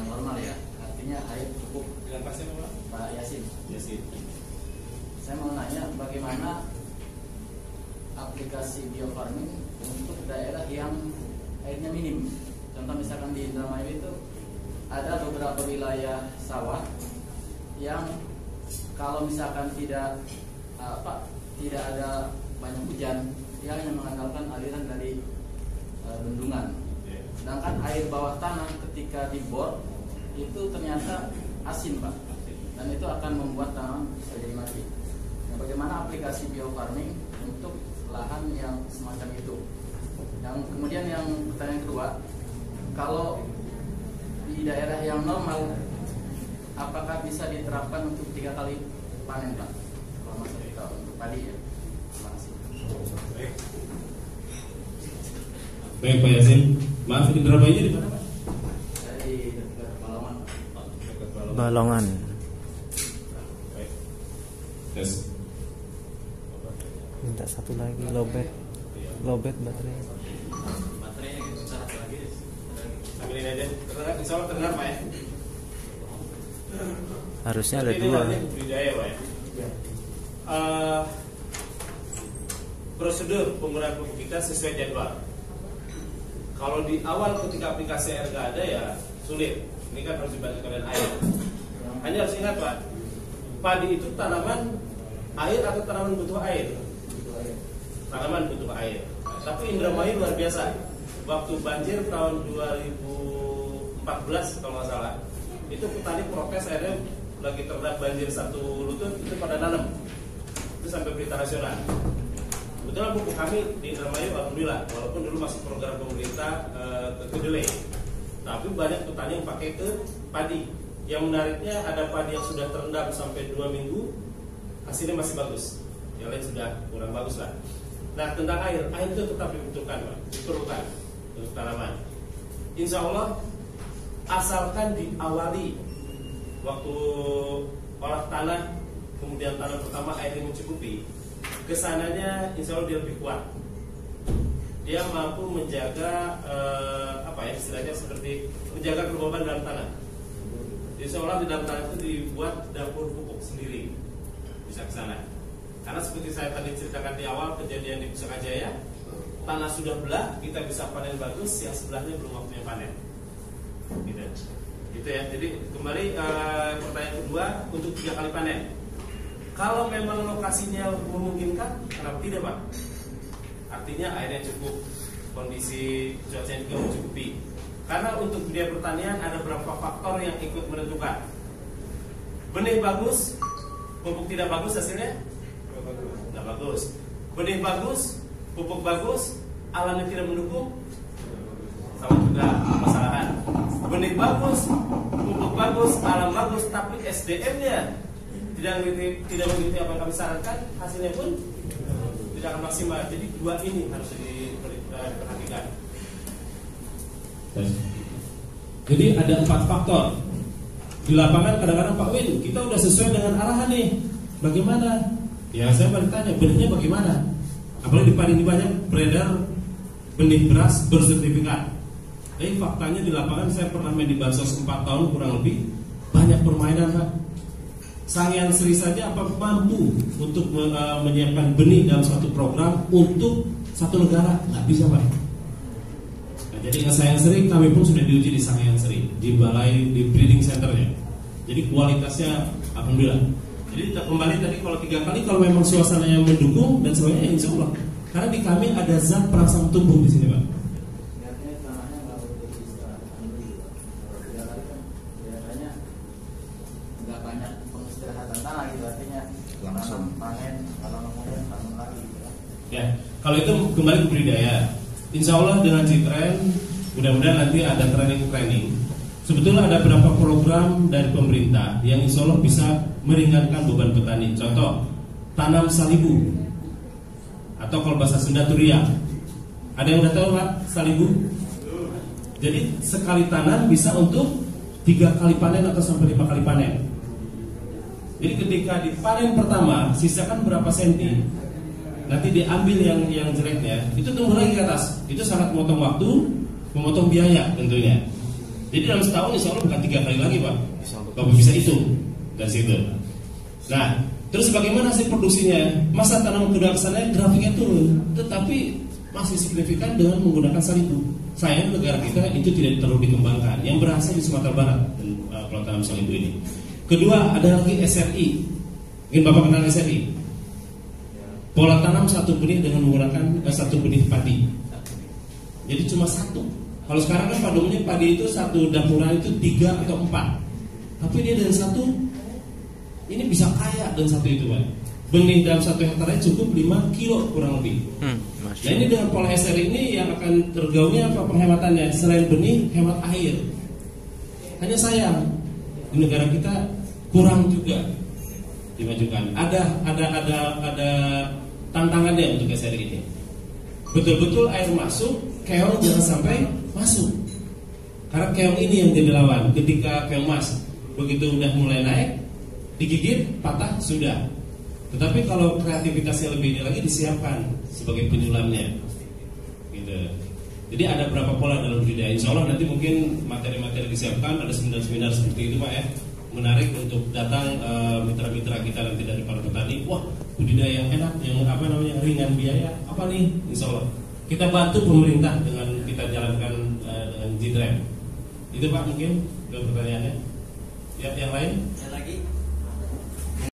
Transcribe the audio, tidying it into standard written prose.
normal ya, artinya air cukup. Dengan pasien Pak Yasin. Yasin. Saya mau nanya bagaimana aplikasi biofarming untuk daerah yang airnya minim. Contoh misalkan di Indramayu itu ada beberapa wilayah sawah yang kalau misalkan tidak ada banyak hujan, dia hanya mengandalkan aliran dari bendungan. Sedangkan air bawah tanah ketika dibor itu ternyata asin, Pak, dan itu akan membuat tanaman bisa jadi mati. Nah, bagaimana aplikasi biofarming untuk lahan yang semacam itu? Yang kemudian yang pertanyaan kedua, kalau di daerah yang normal, apakah bisa diterapkan untuk 3 kali panen, Pak? Kalau masuk kita untuk padi ya. Terima kasih. Baik Pak Yasin. Maaf, di Indramayu di mana Pak? Saya di dekat Balongan. Balongan. Baik. Tes. Minta satu lagi lobet baterai. Baterainya gitu, satu lagi. Ambilin aja. Terdengar, insya Allah terdengar Pak ya. Harusnya ada Ini 2. namanya budidaya Pak ya. Prosedur penggunaan pupuk kita sesuai jadwal. Kalau di awal ketika aplikasi air nggak ada ya sulit. Ini kan harus dibantu dengan air. Hanya harus ingat Pak, padi itu tanaman air atau tanaman butuh air? Tanaman butuh air. Tapi Indramayu luar biasa. Waktu banjir tahun 2014 kalau nggak salah, itu petani protes akhirnya lagi terendam banjir 1 lutut itu pada nanam. Itu sampai berita nasional. Kebetulan pupuk kami di Indramayu alhamdulillah, walaupun dulu masih program pemerintah ke kedelai, tapi banyak petani yang pakai ke padi. Yang menariknya ada padi yang sudah terendam sampai 2 minggu, hasilnya masih bagus. Yang lain sudah kurang bagus lah. Nah tentang air itu tetap dibutuhkan, Pak, diperlukan untuk tanaman. Insya Allah asalkan diawali waktu olah tanah, kemudian tanam pertama airnya mencukupi, kesananya insya Allah dia lebih kuat. Dia mampu menjaga istilahnya seperti menjaga kelembaban dalam tanah. Insya Allah di dalam tanah itu dibuat dapur pupuk sendiri, bisa ke sana. Karena seperti saya tadi ceritakan di awal kejadian di Pusaka Jaya, tanah sudah belah, kita bisa panen bagus, yang sebelahnya belum waktunya panen. Gitu ya. Jadi kembali pertanyaan kedua untuk 3 kali panen. Kalau memang lokasinya memungkinkan, kenapa tidak Pak? Artinya airnya cukup, kondisi cuacanya juga mencukupi. Karena untuk budaya pertanian ada beberapa faktor yang ikut menentukan. Benih bagus, pupuk tidak bagus hasilnya? Tidak bagus. Benih bagus, pupuk bagus, alamnya tidak mendukung, sama juga permasalahan. Benih bagus, pupuk bagus, alam bagus, tapi SDM-nya tidak mengikuti apa yang kami sarankan, hasilnya pun tidak akan maksimal. Jadi 2 ini harus diperhatikan. Jadi ada 4 faktor. Di lapangan kadang-kadang Pak Win, kita udah sesuai dengan arahan nih. Bagaimana? Ya saya balik tanya, benihnya bagaimana? Apalagi di padi ini banyak beredar benih beras bersertifikat. Tapi faktanya di lapangan saya pernah main di Bansos 4 tahun kurang lebih, banyak permainan Pak. Sangian Sri saja apa mampu untuk menyiapkan benih dalam suatu program untuk satu negara? Nggak bisa Pak. Nah, jadi Sangian Sri kami pun sudah diuji di Sangian Sri, di balai, di breeding centernya. Jadi kualitasnya alhamdulillah. Jadi kembali tadi kalau 3 kali kalau memang suasananya mendukung dan sebagainya insya Allah. Karena di kami ada zat perangsang tumbuh di sini Pak. Ya, kalau itu kembali ke budidaya. Insya Allah dengan Citren, mudah-mudahan nanti ada training. Sebetulnya ada beberapa program dari pemerintah yang insya Allah bisa meringankan beban petani. Contoh, tanam salibu, atau kalau bahasa Sunda turia. Ada yang udah tahu Pak salibu? Jadi sekali tanam bisa untuk 3 kali panen atau sampai 5 kali panen. Jadi ketika di panen pertama sisakan berapa senti, nanti diambil yang jeleknya, itu tumbuh lagi ke atas. Itu sangat memotong waktu, memotong biaya tentunya. Jadi dalam setahun insya Allah bukan 3 kali lagi Pak, Bapak bisa hitung dari situ. Nah, terus bagaimana hasil produksinya? Masa tanam kedua kesannya grafiknya turun, tetapi masih signifikan dengan menggunakan salibu. Sayang negara kita itu tidak terlalu dikembangkan. Yang berhasil di Sumatera Barat kalau tanam salibu ini. Kedua, ada lagi SRI. Mungkin Bapak kenal SRI? Pola tanam satu benih dengan menggunakan satu benih padi. Jadi cuma satu. Kalau sekarang kan pada umumnya padi itu satu dapuran itu 3 atau 4. Tapi dia dari satu, ini bisa kaya dengan satu itu Pak. Benih dalam 1 hektarnya cukup 5 kilo kurang lebih. Nah ini dengan pola SRI ini yang akan tergaungnya apa penghematannya? Selain benih, hemat air. Hanya sayang di negara kita kurang juga dimajukan. Ada tantangannya untuk SRI ini. Betul-betul air masuk, keong jangan sampai masuk. Karena keong ini yang jadi lawan. Ketika keong mas begitu udah mulai naik, digigit, patah, sudah. Tetapi kalau kreativitasnya lebih ini lagi disiapkan sebagai penyulamnya, gitu. Jadi ada berapa pola dalam budidaya. Insya Allah nanti mungkin materi-materi disiapkan, ada seminar-seminar seperti itu Pak ya. Menarik untuk datang mitra-mitra kita nanti dari para petani. Wah, budidaya yang enak, yang apa namanya ringan biaya. Apa nih? Insya Allah kita bantu pemerintah dengan kita jalankan dengan G-Drive. Itu Pak mungkin pertanyaannya. Yang lain? Yang lagi?